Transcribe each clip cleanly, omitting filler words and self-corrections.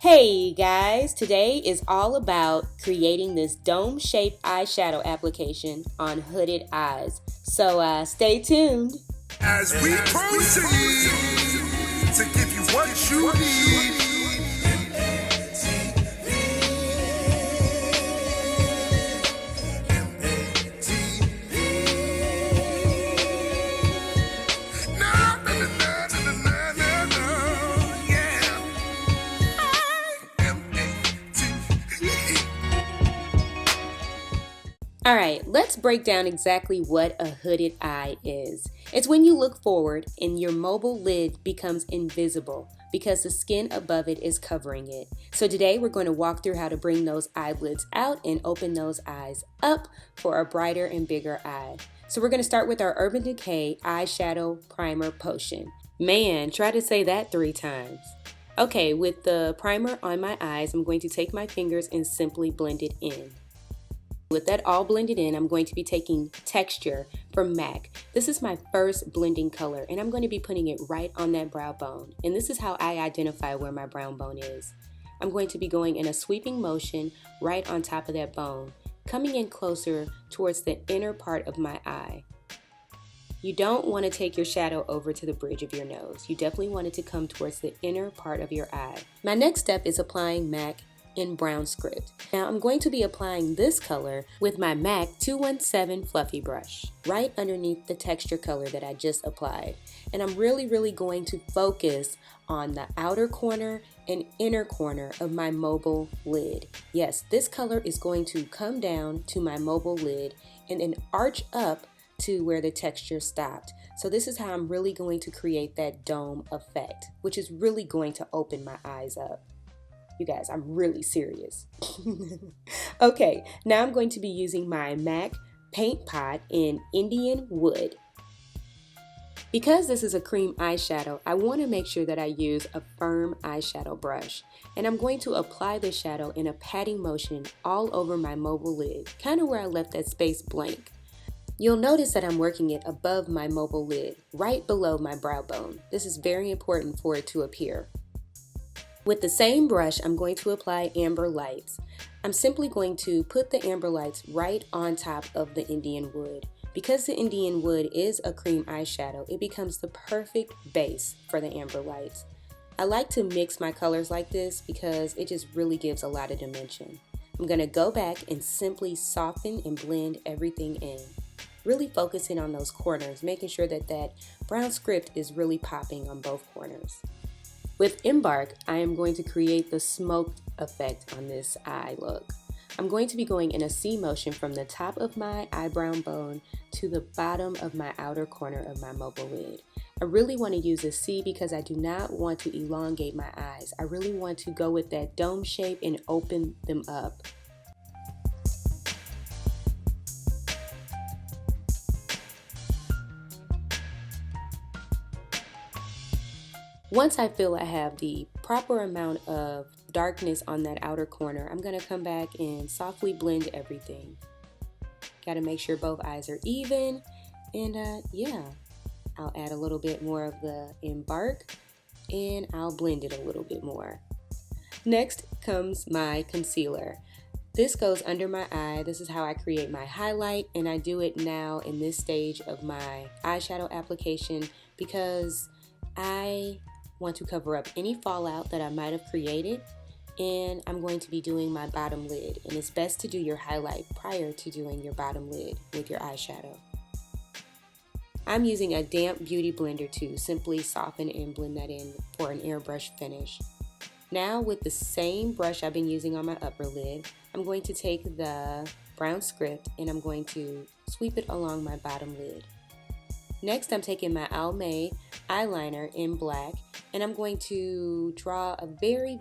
Hey guys, today is all about creating this dome-shaped eyeshadow application on hooded eyes. So stay tuned. As we proceed to give you what you need. Alright, let's break down exactly what a hooded eye is. It's when you look forward and your mobile lid becomes invisible because the skin above it is covering it. So today we're going to walk through how to bring those eyelids out and open those eyes up for a brighter and bigger eye. So we're going to start with our Urban Decay Eyeshadow Primer Potion. Man, try to say that 3 times. Okay, with the primer on my eyes, I'm going to take my fingers and simply blend it in. With that all blended in, I'm going to be taking Texture from MAC. This is my first blending color, and I'm going to be putting it right on that brow bone. And this is how I identify where my brow bone is. I'm going to be going in a sweeping motion right on top of that bone, coming in closer towards the inner part of my eye. You don't want to take your shadow over to the bridge of your nose. You definitely want it to come towards the inner part of your eye. My next step is applying MAC in brown script. Now I'm going to be applying this color with my MAC 217 fluffy brush right underneath the texture color that I just applied. And I'm really going to focus on the outer corner and inner corner of my mobile lid. Yes, this color is going to come down to my mobile lid and then arch up to where the texture stopped. So this is how I'm really going to create that dome effect, which is really going to open my eyes up. You guys, I'm really serious. Okay, now I'm going to be using my MAC Paint Pot in Indianwood. Because this is a cream eyeshadow, I want to make sure that I use a firm eyeshadow brush. And I'm going to apply the shadow in a patting motion all over my mobile lid, kind of where I left that space blank. You'll notice that I'm working it above my mobile lid, right below my brow bone. This is very important for it to appear. With the same brush, I'm going to apply amber lights. I'm simply going to put the amber lights right on top of the Indianwood. Because the Indianwood is a cream eyeshadow, it becomes the perfect base for the amber lights. I like to mix my colors like this because it just really gives a lot of dimension. I'm going to go back and simply soften and blend everything in. Really focusing on those corners, making sure that that brown script is really popping on both corners. With Embark, I am going to create the smoke effect on this eye look. I'm going to be going in a C motion from the top of my eyebrow bone to the bottom of my outer corner of my mobile lid. I really want to use a C because I do not want to elongate my eyes. I really want to go with that dome shape and open them up. Once I feel I have the proper amount of darkness on that outer corner, I'm going to come back and softly blend everything. Got to make sure both eyes are even. And yeah, I'll add a little bit more of the Embark and I'll blend it a little bit more. Next comes my concealer. This goes under my eye. This is how I create my highlight, and I do it now in this stage of my eyeshadow application because I want to cover up any fallout that I might have created, and I'm going to be doing my bottom lid, and it's best to do your highlight prior to doing your bottom lid with your eyeshadow. I'm using a damp beauty blender to simply soften and blend that in for an airbrush finish. Now with the same brush I've been using on my upper lid, I'm going to take the brown script and I'm going to sweep it along my bottom lid. Next, I'm taking my Almay eyeliner in black, and I'm going to draw a very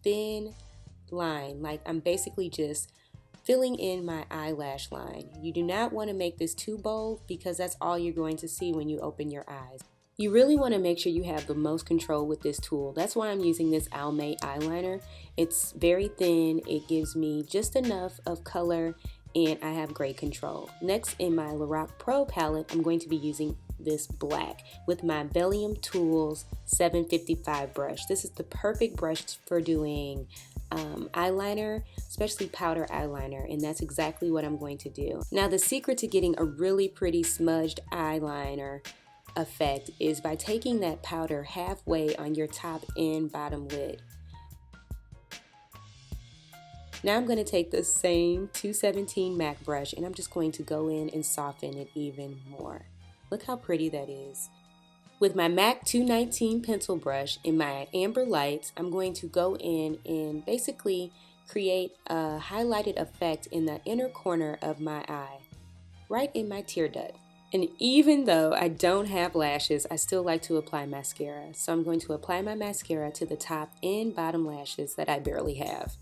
thin line, like I'm basically just filling in my eyelash line. You do not want to make this too bold because that's all you're going to see when you open your eyes. You really want to make sure you have the most control with this tool. That's why I'm using this Almay eyeliner. It's very thin, it gives me just enough of color, and I have great control. Next, in my Lorac Pro palette, I'm going to be using this black with my Bdellium Tools 755 brush. This is the perfect brush for doing eyeliner, especially powder eyeliner, and that's exactly what I'm going to do. Now, the secret to getting a really pretty smudged eyeliner effect is by taking that powder halfway on your top and bottom lid. Now I'm going to take the same 217 MAC brush and I'm just going to go in and soften it even more. Look how pretty that is. With my MAC 219 pencil brush and my amber lights, I'm going to go in and basically create a highlighted effect in the inner corner of my eye, right in my tear duct. And even though I don't have lashes, I still like to apply mascara. So I'm going to apply my mascara to the top and bottom lashes that I barely have.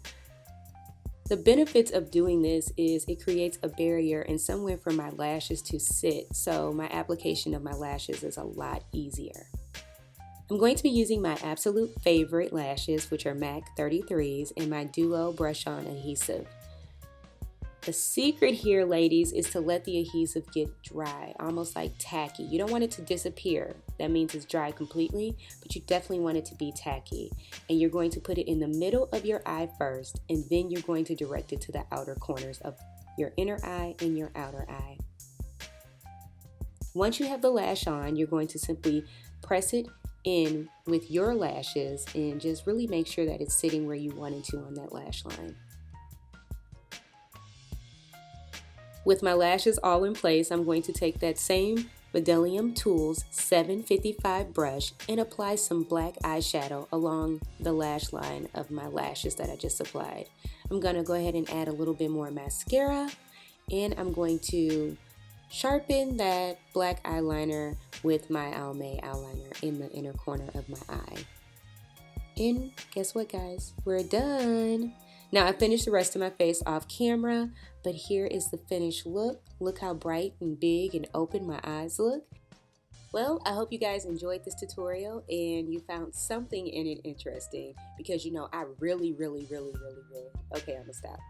The benefits of doing this is it creates a barrier and somewhere for my lashes to sit, so my application of my lashes is a lot easier. I'm going to be using my absolute favorite lashes, which are MAC 33s, and my Duo Brush-on Adhesive. The secret here, ladies, is to let the adhesive get dry, almost like tacky. You don't want it to disappear. That means it's dry completely, but you definitely want it to be tacky. And you're going to put it in the middle of your eye first, and then you're going to direct it to the outer corners of your inner eye and your outer eye. Once you have the lash on, you're going to simply press it in with your lashes and just really make sure that it's sitting where you want it to on that lash line. With my lashes all in place, I'm going to take that same Bdellium Tools 755 brush and apply some black eyeshadow along the lash line of my lashes that I just applied. I'm going to go ahead and add a little bit more mascara, and I'm going to sharpen that black eyeliner with my Almay eyeliner in the inner corner of my eye. And guess what, guys? We're done. Now, I finished the rest of my face off camera, but here is the finished look. Look how bright and big and open my eyes look. Well, I hope you guys enjoyed this tutorial and you found something in it interesting, because you know I really, okay, I'm gonna stop.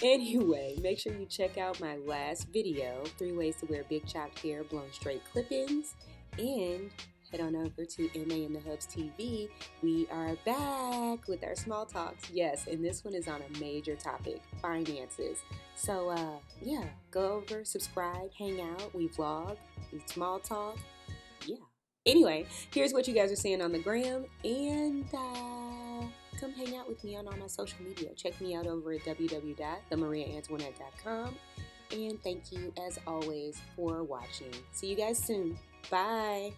Anyway, make sure you check out my last video, 3 ways to wear big chopped hair blown straight clip-ins, and head on over to MariaAntoinetteTV. We are back with our small talks. Yes, and this one is on a major topic, finances. So yeah, go over, subscribe, hang out. We vlog, we small talk. Yeah. Anyway, here's what you guys are seeing on the gram, and come hang out with me on all my social media. Check me out over at www.themariaantoinette.com. And thank you, as always, for watching. See you guys soon. Bye.